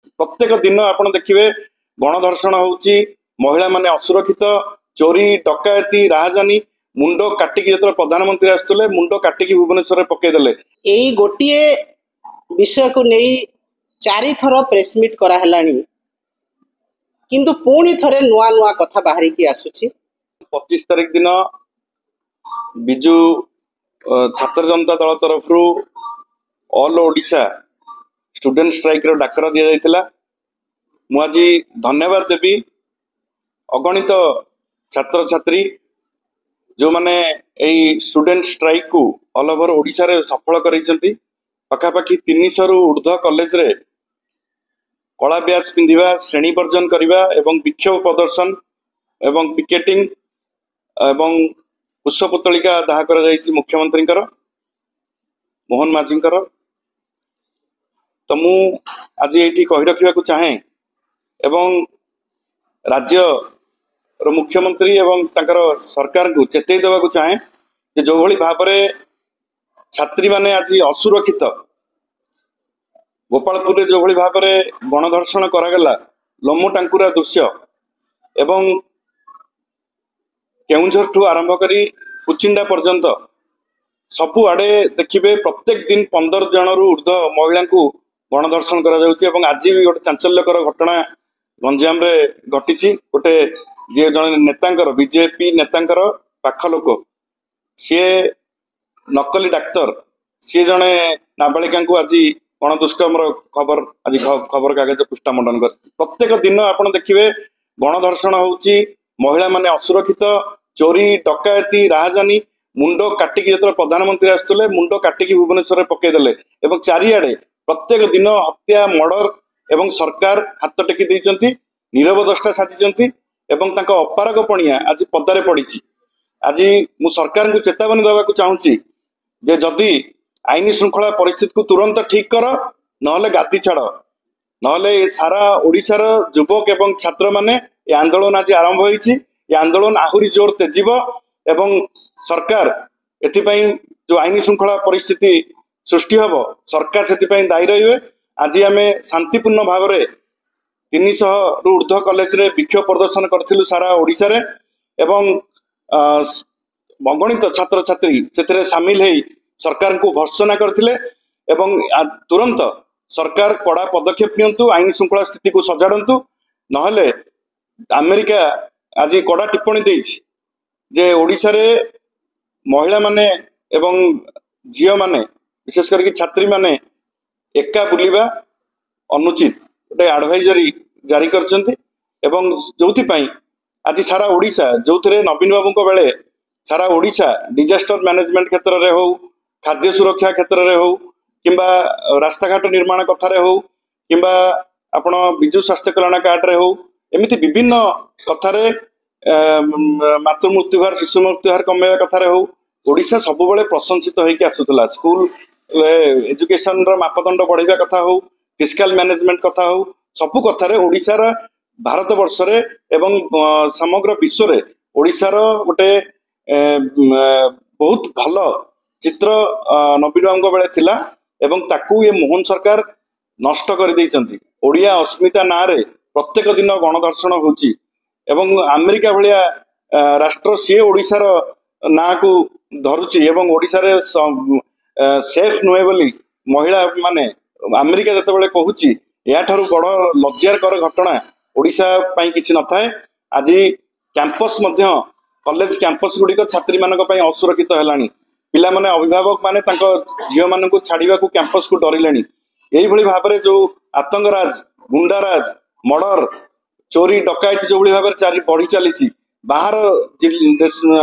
प्रत्येक दिन आपण देखिए गणधर्षण होउची, महिला माने असुरक्षित, चोरी डकायती राहजानी, मुंड काटिकी जो प्रधानमंत्री आसुले मुंड काटिकी भुवनेश्वर पकईदे। यही गोटे विषय को नहीं 4 थर प्रेसमिट करालानी किंतु पुणी थरे नुआ नुआ कथा बाहरी की आसुची। 25 तारिख दिन बिजु छात्र जनता दल तरफ ऑल ओडिशा स्टूडेंट स्ट्राइक रो डाकरा दिया जाइतिला। मु आज धन्यवाद देवी अगणित छात्र छात्री जो माने एई स्टूडेंट स्ट्राइक को ऑल ओवर ओडिशा रे सफल करैचंती। पाखापाखि 300 रु ऊर्ध्व कॉलेज रे कला ब्याज पिंधिबा, श्रेणी वर्जन करिबा एवं विक्षोभ प्रदर्शन एवं पिकेटिंग एवं पुष्पपुतलिका दाह करा जाइछि मुख्यमंत्री मोहन माझी। तो मु आज ये कही रखा चाहे एवं राज्य मुख्यमंत्री एवं तांकर सरकार को चेतई देवा चाहे जे जो भली भाव छात्री माने आज असुरक्षित गोपालपुर जो भली भाव गणधर्षण करागला लोमो टांकुरा दृश्य एवं केउंझर ठू आरंभ करी कुचिंडा पर्यंत सबु आड़े देखिए प्रत्येक दिन 15 जन रु ऊर्ध्व महिला को गणधर्षण करा जाउची। एवं आज भी गोटे चांचल्यकर घटना गंजाम रे घटी। गोटे जे जन नेतांकर बीजेपी नेतांकर पाख लोक सी नकली डाक्तर सी जने नाबालिका को आज गणदुष्कर्म खबर आज खबर कागज पृष्ठा मंडन कर। प्रत्येक दिन आपण देखिए गणधर्षण होउची, महिला माने असुरक्षित, चोरी डकायती राहजानी, मुंड काटिकी जो प्रधानमंत्री आसुले मुंड काटिकी भुवनेश्वर पकईदे। एवं चारिआडे प्रत्येक दिन हत्या मर्डर एवं सरकार हाथ टेकी देइचंती, नीरव दृष्टा साजिचंती एवं तांका अपारग पणिया आज पदारे पड़ी। आज मु सरकार को चेतावनी देवाक चाहूँगी जे जदि आईन श्रृंखला परिस्थिति को तुरंत ठीक कर नहले गाती छाड़ नहले सारा ओडिशार युवक एवं छात्र माने ये आंदोलन आज आरंभ होईची। ये आंदोलन आहुरी जोर तेजिब एवं सरकार एथिपाई जो आईन श्रृंखला परिस्थिति सृष्टि हब सरकार से दायी रहिबे। आज आम शांतिपूर्ण भाव में 300 रु ऊर्ध्व कॉलेज रे विक्षोभ प्रदर्शन करथिलु सारा ओडिशा रे एवं अगणित छात्र छात्री से सामिल होई सरकार को भर्त्सना करथिले एवं तुरंत सरकार कड़ा पदक्षेप नियंतु, आईन श्रृंखला स्थिति को सजाड़ंतु नहले अमेरिका आज कड़ा टिप्पणी देइछि जे ओडिशा रे महिला माने एवं झियो माने विशेष करके छात्री माने एका बुलिबा अनुचित गोटे एडवाइजरी जारी करछंती। एवं जोथिपाई आज सारा ओडिशा जो नवीन बाबू बेले सारा ओडिशा डिजास्टर मैनेजमेंट क्षेत्र में हो, खाद्य सुरक्षा क्षेत्र में हो, किंबा रास्ताघाट निर्माण कथार हो, किंबा आपण विजु स्वास्थ्य कल्याण कार्ड रे हो, एमती विभिन्न कथार मातृ मृत्युहार शिशु मृत्युहार कमेवा कथार हो ओडिशा सब बेले प्रशंसित होइके आसुतला। स्कूल एजुकेशन रो मापदंड बढ़ाइबा कथा हो, फिस्काल मैनेजमेंट कथा हो, सबु कथार ओडिशार भारत वर्ष रे एवं समग्र विश्व रे ओडिशार गोटे बहुत भल चित्र नवीन बाबू बेले थिला एवं ताकू ये मोहन सरकार नष्ट कर देइचंती। ओडिया अस्मिता ना रे प्रत्येक दिन गणधर्षण होची एवं अमेरिका भलिया राष्ट्र सी ओडिशार ना को धरुची एवं ओडिशा रे सेफ नुहे बोली महिला माने अमेरिका जते बेले कहूची या ठारू बड़ लज्जार कर घटना ओडिशा पई किछि न थाए। आज कैंपस मध्य कॉलेज कैंपस गुड़िक छात्री मानक पई असुरक्षित हेलानी, पिला माने अभिभावक माने तांको झियो मानक छाड़िबा को कैंपस को डरिलेनी। एही भली भाबरे जो आतंकराज गुंडाराज मर्डर चोरी डकायती जो भली भाबरे चारि बढ़ी चली बाहर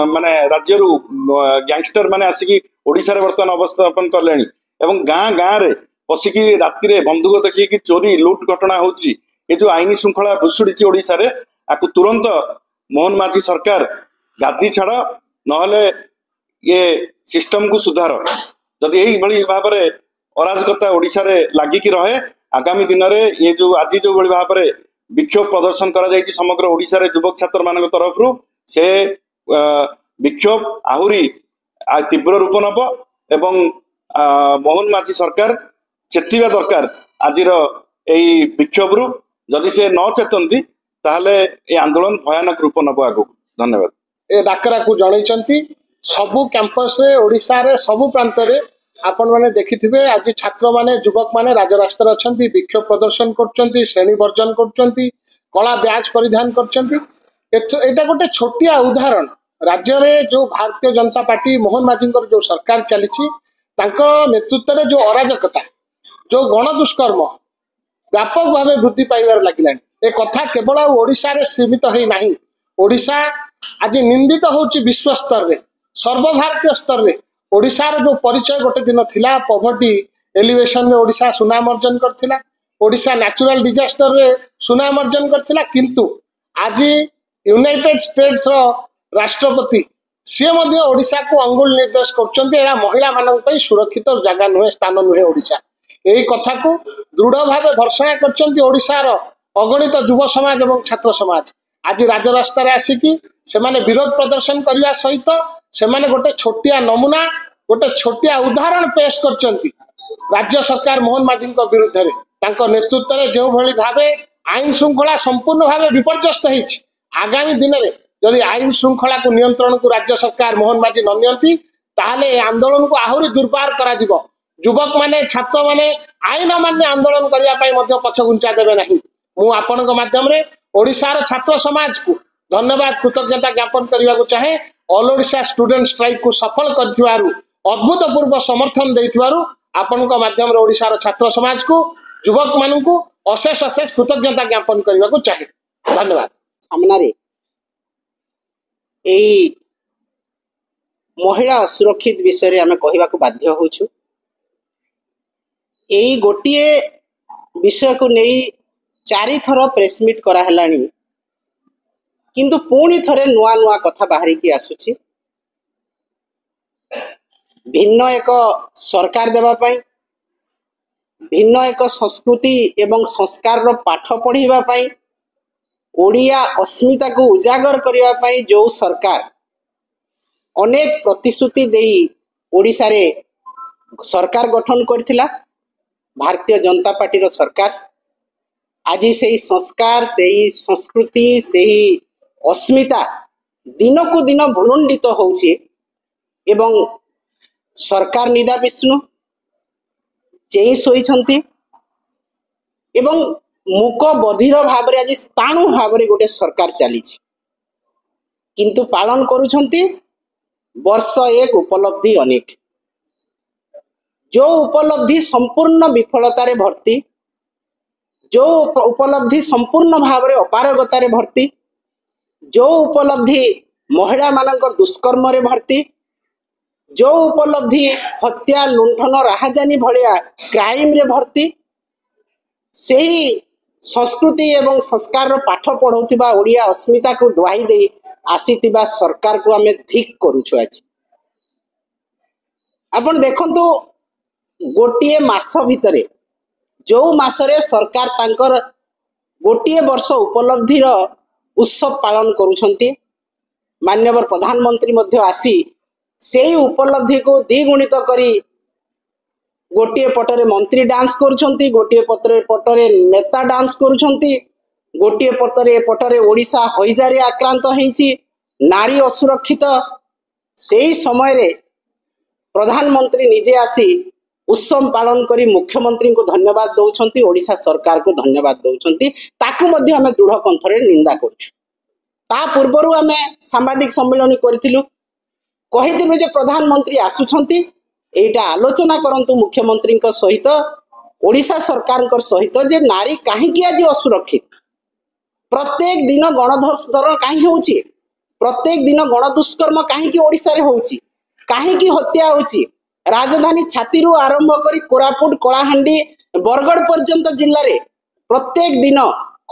माने राज्य गैंगस्टर माने आसिकी ओडिशा रे वर्तमान अवस्थापन करलेनी एवं गाँ गाँ रे पसिकी राति रे बंदूक देखिए चोरी लुट घटना होची। ये जो आईन श्रृंखला भुसुड़ी ओडिशा रे आकु तुरंत मोहन माझी सरकार गादी छाड़ नहले ये सिस्टम को सुधार। जदि यही भली भाव में अराजकता ओडिशा रे लागिकी रहे आगामी दिन में ये जो आज जो भली भाव में विक्षोभ प्रदर्शन करा जायछि समग्र ओडिशा रे युवक छात्र मानक तरफ से विक्षोभ आहुरी तीव्र रूप नब एवं मोहन माझी सरकार चेतिबा दरकार। आज এই ବିକ୍ଷୋଭରୁ ଯଦି ସେ ନ ଚେତନ୍ତି ତାହେଲେ এই ଆନ୍ଦୋଳନ ଭୟାନକ ରୂପ ନେବ ଆଗକୁ। ଧନ୍ୟବାଦ। ଏ ଡାକରାକୁ ଜଣେଇଛନ୍ତି ସବୁ କ୍ୟାମ୍ପସରେ ଓଡ଼ିଶାରେ ସବୁ ପ୍ରାନ୍ତରେ आपण मैंने देखिथिबे आज छात्र माने युवक माने राजरास्तार अछंती विक्षोभ प्रदर्शन करछंती श्रेणी वर्जन करछंती कला ब्याज परिधान करछंती एटा गोटे छोटिया उदाहरण राज्य में जो भारतीय जनता पार्टी मोहन माझींकर जो सरकार चली नेतृत्व में जो अराजकता जो गण दुष्कर्म व्यापक भाव वृद्धि पाइबार लगिलानी ए कथा केवल ओडिशा रे सीमित होई नाही। ओडिशा आज निंदित होची विश्व स्तर रे सर्वभारतीय स्तर रे ओडिशार जो परिचय गोटे दिन थिला पॉवर्टी एलिवेशन रे ओडिशा सुनाम अर्जन करथिला ओडिशा नेचुरल डिजास्टर रे सुनाम अर्जन करथिला किंतु आज यूनाइटेड स्टेट्स रो राष्ट्रपति सी मध्य ओडिशा को अंगुल निर्देश करछन्ते एरा महिला मानन पई सुरक्षित जगह नुहे स्थान नुहे ओडिशा एही कथा को दृढ़ भाव घोषणा करछन्ते ओडिशार अगणित युव समाज एवं छात्र समाज आज राजरास्ता रे आसिकी सेमाने विरोध प्रदर्शन करबा सहित सेमाने गोटे छोटिया नमूना गोटे छोटिया उदाहरण पेश करछन्ती राज्य सरकार मोहन माझी विरुद्ध रे तांको नेतृत्व रे जो भली भावे आईन श्रृंखला संपूर्ण भावे विपर्यस्त होईछि आगामी दिन में यदि आईन श्रृंखला को नियंत्रण को राज्य सरकार मोहन माझी न नियंती ताहले ए आंदोलन को आहुरी दुर्बार करा जिवो युवक माने छात्र माने आईन मान्य आंदोलन करबा पई मध्य पछगुंचा देबे नहीं। मु आपनक माध्यम रे ओडिशार छात्र समाज को धन्यवाद कृतज्ञता ज्ञापन करने को चाहे ऑल ओडिशा स्टूडेंट स्ट्राइक को सफल कर अभूतपूर्व समर्थन देथिबारु आपनक माध्यम रे ओडिशार छात्र समाज को युवक मान को अशेष अशेष कृतज्ञता ज्ञापन करने को चाहे धन्यवाद। सामना रे महिला असुरक्षित विषय आम कहवा को बाध्य होछु एई गोटिए विषय को नहीं 4 थर प्रेसमिट करा हलानी किंतु पुणी थरे नुआ नुआ कथा बाहरी की आसुची भिन्न एक सरकार देवा पाई भिन्न एक संस्कृति एवं संस्कार रो पाठ पढ़ीबा पाई ओडिया अस्मिता को उजागर करिबा पाई जो सरकार अनेक प्रतिश्रुति देई ओडिसा रे सरकार गठन करथिला भारतीय जनता पार्टी रो सरकार आज से संस्कार से संस्कृति से अस्मिता दिन को दिन भुलुंडित होउछि एवं सरकार निदा विष्णु चेई सोईछंती एवं मुक बधिर भाव रे आज स्थाणु भाव रे गोटे सरकार चली किंतु पालन करूछंती वर्ष एक उपलब्धि अनेक जो उपलब्धि संपूर्ण विफलता रे भर्ती जो उपलब्धि संपूर्ण भाव रे अपारगता रे भर्ती जो उपलब्धि महिला मानकर दुष्कर्म रे भर्ती जो उपलब्धि हत्या लुंठन राहाजानी भलिया क्राइम रे भर्ती सेही संस्कृति एवं संस्कार रो पाठ पढ़ौतिबा ओडिया अस्मिता को दुआई दे आसीतिबा सरकार को हमें धिक करूछु आज आपण देखंतु गोटिए मास भितरे जो मासरे सरकार तांकर गोटिए वर्ष उपलब्धिर उत्सव पालन करुछंती माननीय प्रधानमंत्री मध्य आसी सेही उपलब्धि को द्विगुणित करी गोटिए पटरे मंत्री डांस करुछंती गोटिए पटरे नेता डांस करुछंती गोटिए पटरे ओडिशा हईजारे आक्रांत होईछि नारी असुरक्षित सेही समय रे प्रधानमंत्री निजे आसी उत्सव पालन करी मुख्यमंत्री को धन्यवाद दौरान ओडिशा सरकार को धन्यवाद दौरान ताकू मध्य आमे दृढ़ कंठरे निंदा करूछु। ता पूर्वरु आमे सांबादिक सम्मेलन करिथिलु कहिथिलु जे प्रधानमंत्री आसुछंती एटा आलोचना करंतु मुख्यमंत्री सहित ओडिशा सरकार सहित जे नारी काहेकि आज असुरक्षित प्रत्येक दिन गणधर्षण काहे होउची प्रत्येक दिन गणदुष्कर्म काहेकि ओडिशा रे होउची काहेकि हत्या होउची राजधानी छाती आरंभ करी कोरापुट कलाहांडी बरगढ़ पर्यंत जिल्ला रे प्रत्येक दिन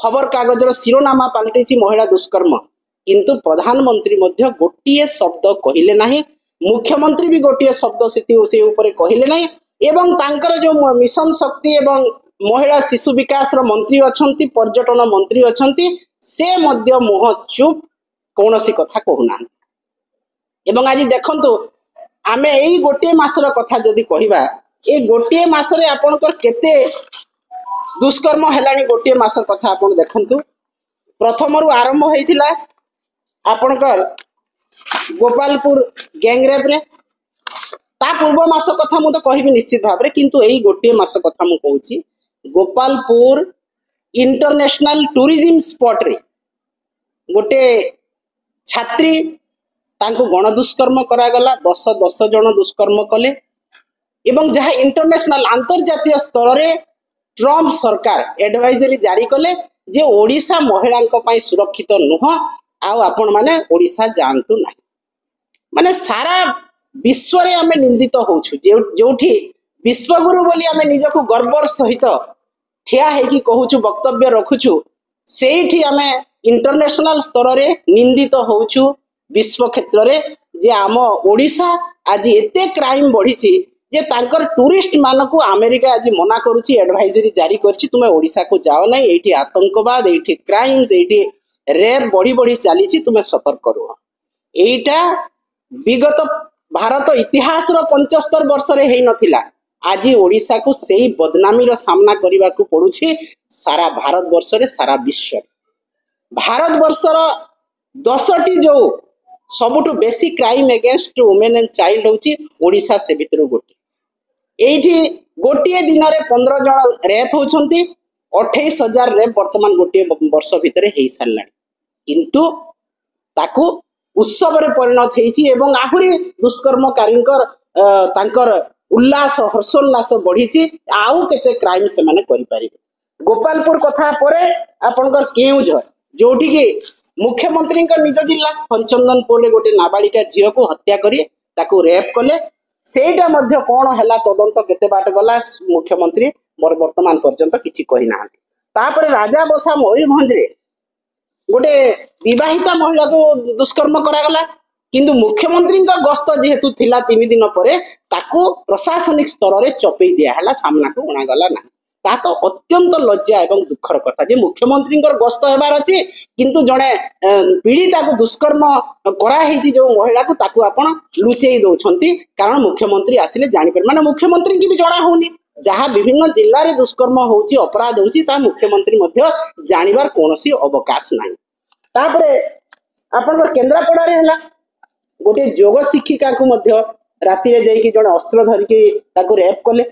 खबर कागजर शिरोनामा पलटिछि महिला दुष्कर्म किंतु प्रधानमंत्री मध्य गोटिए शब्द कहिले नाही मुख्यमंत्री भी गोटिए शब्द से ऊपर कहिले नाही एवं तांकर जो मिशन शक्ति एवं महिला शिशु विकास रो मंत्री अछंती पर्यटन मंत्री अछंती से मध्य मुह चुप कौनसी कथा कहूना एवं आज देखंतु आमे गोटे मासर कथा जदि कहवा ए गोटे मासरे आपनकर केते दुष्कर्म हेलानी गोटे मास कथा आपण देखंतु प्रथम आरंभ होइथिला आपणकर गोपालपुर गैंगरेप रे ता पूर्व मास कथा मु तो कहबी निश्चित भाव किंतु एई गोटे मास कथा मु कहूची गोपालपुर इंटरनेशनल टूरिज्म स्पॉट रे गोटे छात्री तांको गण दुष्कर्म करागला 10 जन दुष्कर्म कले एवं जहाँ इंटरनेशनल अंतर्जातीय स्तर रे ट्रम्प सरकार एडवाइजरी जारी कले जे ओडिशा महिलांक पई सुरक्षित नुह आउ आपण माने ओडिशा जानतु नाही माने सारा विश्व रे आमे निंदित होउछु जोठी विश्वगुरु बोली आमे निजको गर्वर सहित ठिया हेकी कहूछु वक्तव्य रखुछु सेठी आमे इंटरनेशनल स्तर रे निंदित होउछु विश्व क्षेत्र रे जे आम ओडिशा आज एते क्राइम बढ़ी जे तांकर टूरिस्ट मानकु अमेरिका आज मना करूची एडवाइजरी जारी करची तुमे ओडिशा को जाओ नहीं एठी आतंकवाद एठी क्राइम्स एठी रेप बढ़ी बढ़ी चलीची तुमे सतर्क रुह एटा विगत भारत इतिहास रो 75 वर्ष रे हेई नथिला आज ओडिशा को सेही बदनामी रो सामना करिवा को पडुची सारा भारत वर्ष रे सारा विश्व भारत वर्ष रो 10टी जो सबुठु बेसी crime against women and child होची ओडिशा से भितर गोटे एठी गोटे दिन रे 15 जन रेप होछंती 28,000 रेप वर्तमान गोटे वर्ष भितर हेई सारला किंतु ताकू उत्सव रे परिणत हेची एवं आहुरी दुष्कर्मकारींकर तांकर उल्लास हर्षोल्लास बढ़ीची आउ केते क्राइम से माने करि परिबे गोपालपुर कथा परे आपनकर केउझर जोठी के मुख्यमंत्री निज जिला हरिचंदनपुर गोटे नाबालिका झील को हत्या करी ताकू रेप कले सेटा मध्य कौन है तदंत केते बाट गला मुख्यमंत्री मोर वर्तमान पर्यंत किछि कहि ना तापर राजा बसा मयूरभंज रे गोटे विवाहिता महिला को दुष्कर्म करा गला किंतु मुख्यमंत्री गस्त जेहेतु थिला 3 दिन परे ताकू प्रशासनिक स्तर रे चपई दिया हला सामना को उणा गला ना ता तो अत्यंत लज्जा एवं दुखर कथा जे मुख्यमंत्री गस्त हेबार अछि किंतु जणे पीड़िता को दुष्कर्म करा हेछि जो महिला को ताकू आपण लुचेई दउछंती कारण मुख्यमंत्री आसिले जानि पर माने मुख्यमंत्री की भी जणा होनी जहाँ विभिन्न जिल्ला रे दुष्कर्म होउची अपराध होउची ता मुख्यमंत्री मध्य जानिबार कोनोसी अवकाश नाही तापरे आपण केंद्रापड़ा रे हला गोटे योग शिक्षिका को मध्य राति रे जाई कि जणे अस्त्र धरि कि ताकू रेप कले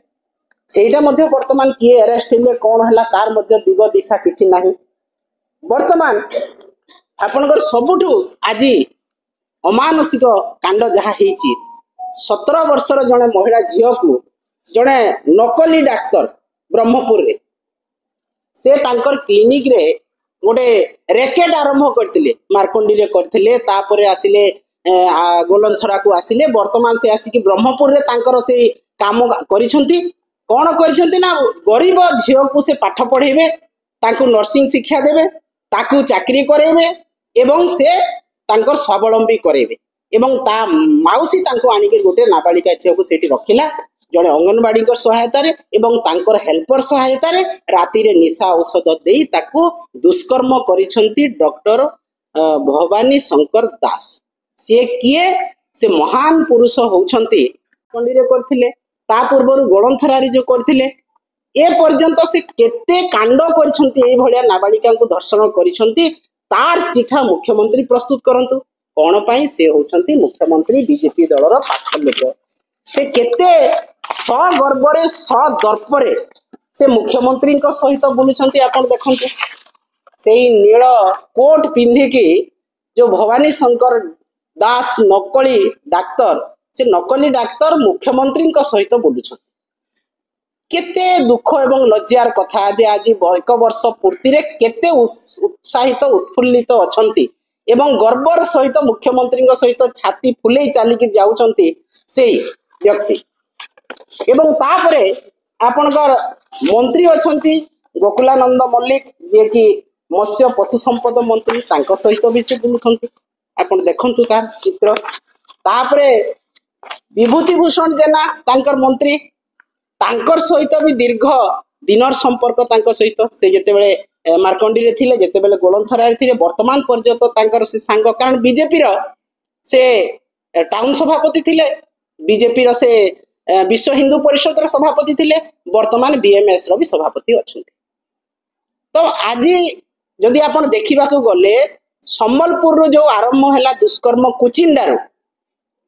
सेटा मध्य वर्तमान किए अरेस्ट हेले कौन है तार मध्य दिग दिशा किछि नाही वर्तमान आपनकर सबुठु आज अमानसिक कांड जहाँ हेछि 17 वर्षर जने महिला झील को जने नकली डाक्तर ब्रह्मपुर रे से तांकर क्लिनिक रे गोटे रैकेट आरंभ करथिले मार्कंडी रे करथिले तापरे आसिले गोलंथरा को आसिले वर्तमान से आसिक ब्रह्मपुर रे तांकर से काम करिसंती कौन कर ना गरीब झील को से पाठ पढ़ेबे ताकू नर्सिंग शिक्षा देवे ताकू चाकरी करेबे एवं से तांकर स्वावलंबी करेबे एवं ता माउसी तांको आनिके गोटे नाबालिका झील को सेठी रखिला जड़े अंगनवाड़ी सहायता रे एवं तांकर हेल्पर सहायता रे राति रे निशा औषध देई ताकू दुष्कर्म करिसंती डॉक्टर भवानी शंकर दास से किए से महान पुरुष होउछंती कंडी रे करथिले ता पूर्व गणथरारी जो करथिले ए पर्यंत से केते कांड करछंती ए भलिया नाबालिका को धर्षण करिसंती तार चिठा मुख्यमंत्री प्रस्तुत करंतु कोन पई से होछंती मुख्यमंत्री बीजेपी दलर पाछ लोक से केते गर्वरे दर्परे से मुख्यमंत्री को सहित बुलुछंती आपण देखंतु सेही नील कोट पिंधी की जो भवानी शंकर दास नकली डाक्तर से नकली डाक्तर मुख्यमंत्री सहित बोलुछन केते दुख एवं लज्जार कथा जे आज 1 वर्ष पूर्ति रे केते उत्साहित उत्फुल्लित अछंती एवं गर्वर सहित मुख्यमंत्री सहित छाती फुले चालिक जाउछंती सेही व्यक्ति एवं तापरे आपनकर मंत्री अछंती गोकुलानंद मल्लिक जे कि मत्स्य पशु संपद मंत्री तांको सहित भी से बुलुछंती आपण देखंतु तार चित्र तापरे विभूति भूषण जेना तांकर मंत्री तांकर सहित भी दीर्घ दिनर संपर्क तांकर सहित से जेते बेले मार्कंडी रे थिले जेते बेले गोलंथरा रे थिले वर्तमान पर्यंत तांकर से सांग कारण बीजेपी रो से टाउन सभापति थिले बीजेपी से विश्व हिंदू परिषद सभापति थिले वर्तमान बीएमएस रो भी सभापति अछंती तो आज जदि आपण देखा गले सम्बलपुर जो आरंभ है दुष्कर्म कुचिंडारू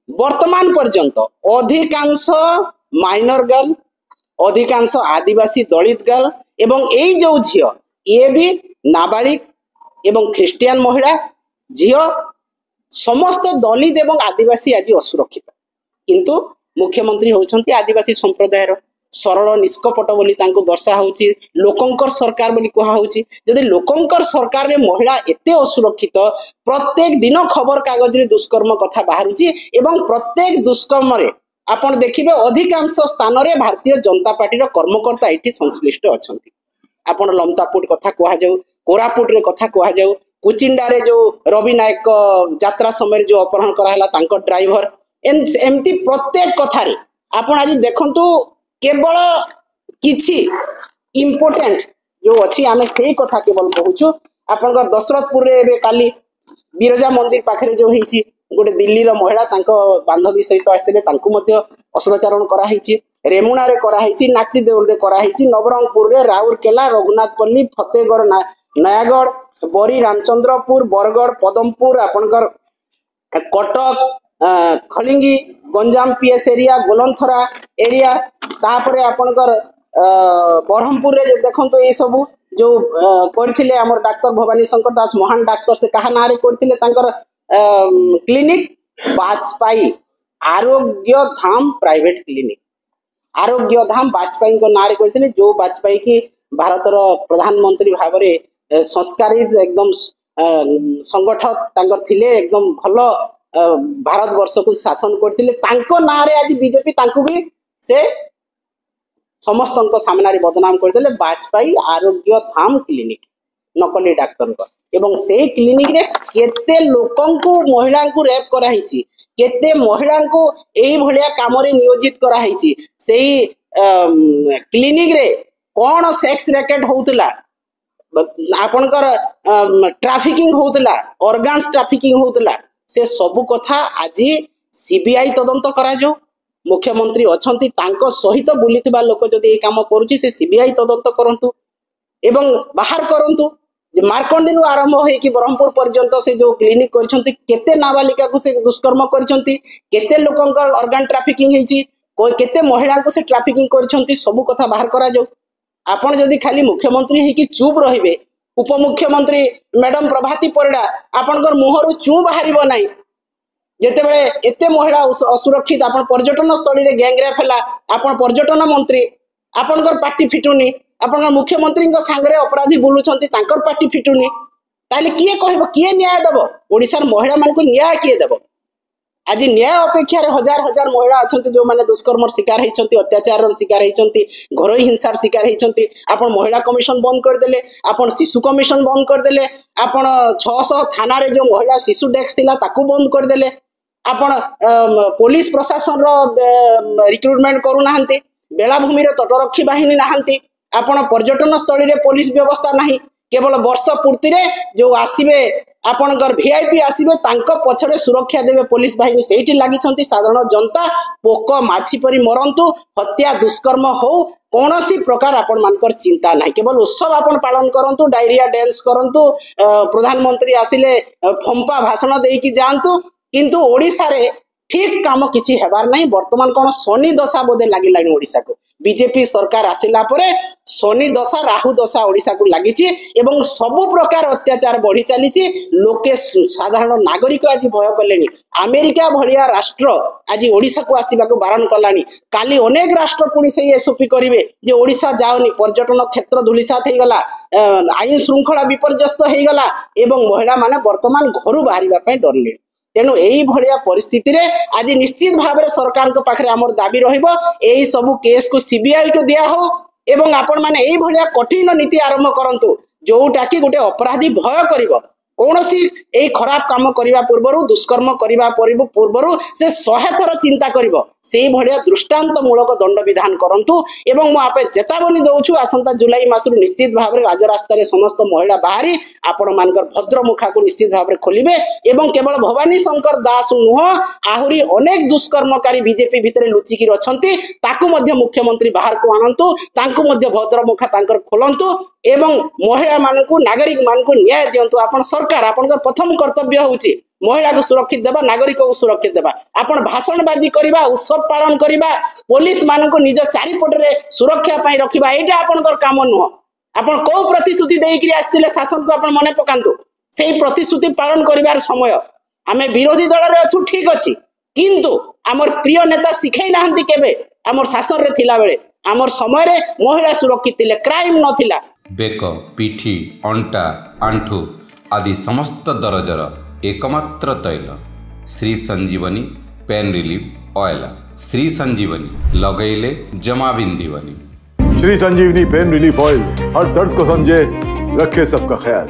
वर्तमान पर्यंत अधिकांश माइनर गर्ल अधिकांश आदिवासी दलित गर्ल एवं यही जो झील ये भी नाबालिग एवं ख्रिस्टियान महिला झील समस्त दलित एवं आदिवासी आज असुरक्षित किंतु मुख्यमंत्री होउछंती आदिवासी संप्रदायर सरल निष्कपट बोली तांको दर्शा होउची लोकंकर सरकार बोली कहा होउची जदि लोकंकर सरकार रे महिला एते असुरक्षित प्रत्येक दिन खबर कागज रे दुष्कर्म कथा बाहरुची एवं प्रत्येक दुष्कर्म रे आपण देखिबे अधिकांश स्थान रे भारतीय जनता पार्टी रो कर्मकर्ता एठी संश्लिष्ट अछंती आपण लमतापुट कथा कहा जाऊ कोरापुट रे कथा कहा जाऊ कुचिंडा रे जो रवि नायक यात्रा समय जो अपहरण कराला तांको ड्राइवर एमती प्रत्येक कथा रे आपण आज देखंतु केवल किछि इम्पोर्टेंट जो अच्छी आम से कथा केवल कहूँ आपण दशरथपुर रे काली बिरजा मंदिर पाखे जो होती गोटे दिल्ली रो महिला बांधवी सहित आसते असदाचरण कराई रेमुणा रे कराई नाटी देउल रे कराई नवरंगपुर रे राउरकेला रघुनाथपल्ली फतेहगढ़ नयागढ़ बरी रामचंद्रपुर बरगढ़ पदमपुर आपणकर Cuttack Khalingi Ganjam PS area Golanthara area तापरे आपणकर बरहमपुर रे देखंतो ए सब जो करथिले हमर डॉक्टर भवानी शंकर दास महान डॉक्टर से कहा नारे करथिले तांकर क्लिनिक वाजपेयी आरोग्य धाम प्राइवेट क्लिनिक आरोग्य धाम वाजपेयी को नारे करथिले जो वाजपेयी की भारतर प्रधानमंत्री भावरे संस्कारित एकदम संगठक तांकर थिले एकदम भलो भारत वर्ष को शासन करथिले तांको नारे आज बीजेपी तांको भी से समस्त सामने बदनाम करदेले वाजपेयी आरोग्य धाम क्लिनिक नकली डाक्तर एवं से क्लिनिक रे केते लोकन को महिला को रेप कराई केते महिला को एई भलिया काम रे नियोजित कराई सेही क्लिनिक रे कौन सेक्स रैकेट होउतला आपनकर ट्रैफिकिंग होउतला ऑर्गन्स ट्रैफिकिंग होउतला से सबु कथा आज सीबीआई तदंत करा जाऊ मुख्यमंत्री अछंती तांको सहित बुलिथिबा लोक जदि ए काम करूची से सीबीआई तदंत करंतु एवं बाहर करंतु जे मार्कंडी रु आरंभ होई कि ब्रह्मपुर पर्यंत से जो क्लिनिक करछंती केते नाबालिका को से दुष्कर्म करछंती केते लोकंकर ऑर्गन ट्रैफिकिंग हेची कोई केते महिला को से ट्रैफिकिंग करछंती सबु कथा बाहर करा जाऊ आपण जदि खाली मुख्यमंत्री हे कि चुप रहिबे उपमुख्यमंत्री मैडम प्रभाती परिड़ा आपनकर मुहरु चू बाहरिबो नाही जेते बेले एते महिला असुरक्षित आपण पर्यटन स्थली रे गैंगरेप हैला आपण पर्यटन मंत्री आपनकर पार्टी फिटुनी आपनकर मुख्यमंत्री सांगरे अपराधी बुलुछंती तांकर पार्टी फिटुनी ताले किए कहबो किए न्याय देबो ओडिसार महिला मान को न्याय किए देबो आज न्याय अपेक्षा रे हजार हजार महिला अछंती जो माने दुष्कर्म शिकार हेचंती अत्याचार शिकार हेचंती घरोई हिंसार शिकार हेचंती आपण महिला कमिशन बंद कर देले आपण शिशु कमिशन बंद कर देले आपण 600 थाना रे जो महिला शिशु डेस्क थिला ताकू बंद कर देले आपण पुलिस प्रशासन रो रिक्रुटमेंट करू नाहंती बेलाभूमि रे तटरक्षी बाहिनी नाहंती आपण पर्यटन स्थली रे पुलिस व्यवस्था नाही केवल वर्ष पूर्ति रे जो आसीबे आपनकर वीआईपी आसीबे तांको पछरे सुरक्षा देबे पुलिस बाहिनी सेठी लागि छंती साधारण जनता पोक माछी परी मरंतु हत्या दुष्कर्म हो कौनसी प्रकार आपण मानकर चिंता नाही केवल उत्सव आपण पालन करंतु डायरिया डांस करंतु प्रधानमंत्री आसिले फंपा भाषण देकी जानतु किंतु ओडिसा रे ठीक काम किछि हेबार नाही वर्तमान कोन शनि दशा बोधे लागिलानी ओडिसा को बीजेपी सरकार आसिला परे शनि दशा राहु दशा ओडिसा को लागिछि एवं सबु प्रकार अत्याचार बढ़ी चलीछि लोके साधारण नागरिक आज भय कलेनी अमेरिका भलिया राष्ट्र आज ओडिसा को आसीबा को बारण कलानी काली अनेक राष्ट्र पुणी से एसओपी करिवे जे ओडिसा जाओनी पर्यटन क्षेत्र धुलिसात हे गला आईन श्रृंखला विपर्यस्त हे गला एवं महिला माने वर्तमान घरु बाहरिबा पय डरले तेणु यही भाया परिस्थिति रे आज निश्चित भाव में सरकार को पाखरे आमर दाबी रहिबो एही सबु केस को सीबीआई को दिया हो एवं आपण माने एही भाया कठिन नीति आरंभ करंतु जोटा कि गोटे अपराधी भय करिवो कौनसी ए खराब काम करने पूर्वर दुष्कर्म करने पूर्वर से 100 थर चिंता करिवो से भलिया दृष्टांतमूलक दंड विधान करंतु एवं मुझे चेतावनी दौछु आसंता जुलाई मासरु निश्चित भाव में राजरास्ता रे समस्त महिला बाहरी आपण मानकर भद्र मुखा को निश्चित भाव में खोलिबे एवं केवल भवानी शंकर दास नुह आहुरी अनेक दुष्कर्मकारी बीजेपी भितर लुचिकी अछंती ताकू मध्य मुख्यमंत्री बाहर को आनंतु तांकू मध्य भद्र मुखा तांकर खोलंतु एवं महिला मानकू नागरिक मानकू न्याय दियंतु आपण सरकार आपण प्रथम कर्तव्य होउची महिला को सुरक्षित देवा नागरिक को सुरक्षित देवा आपण भाषणबाजी करवा उत्सव पालन करवा पुलिस मान को निज चारिपटे सुरक्षा पाई रखिबा एटा आपनकर काम नुह आपण को प्रतिश्रुति देइकरी आस्तिले शासन को आपण मने पकांतु सेही प्रतिश्रुति पालन करिवार समय आमे विरोधी दल रे अछु ठीक अछि किंतु हमर प्रिय नेता सिखै नाहंती केबे हमर शासन रे थिला बेले हमर समय रे महिला सुरक्षित थिले क्राइम नथिला बेक पिठी अंटा आंठू आदि समस्त दरजर एकमात्र तैल श्री संजीवनी पेन रिलीफ ऑयल श्री संजीवनी लगैले जमा बिंदीवनी। श्री संजीवनी पेन रिलीफ ऑयल हर दर्द को समझे रखे सबका ख्याल।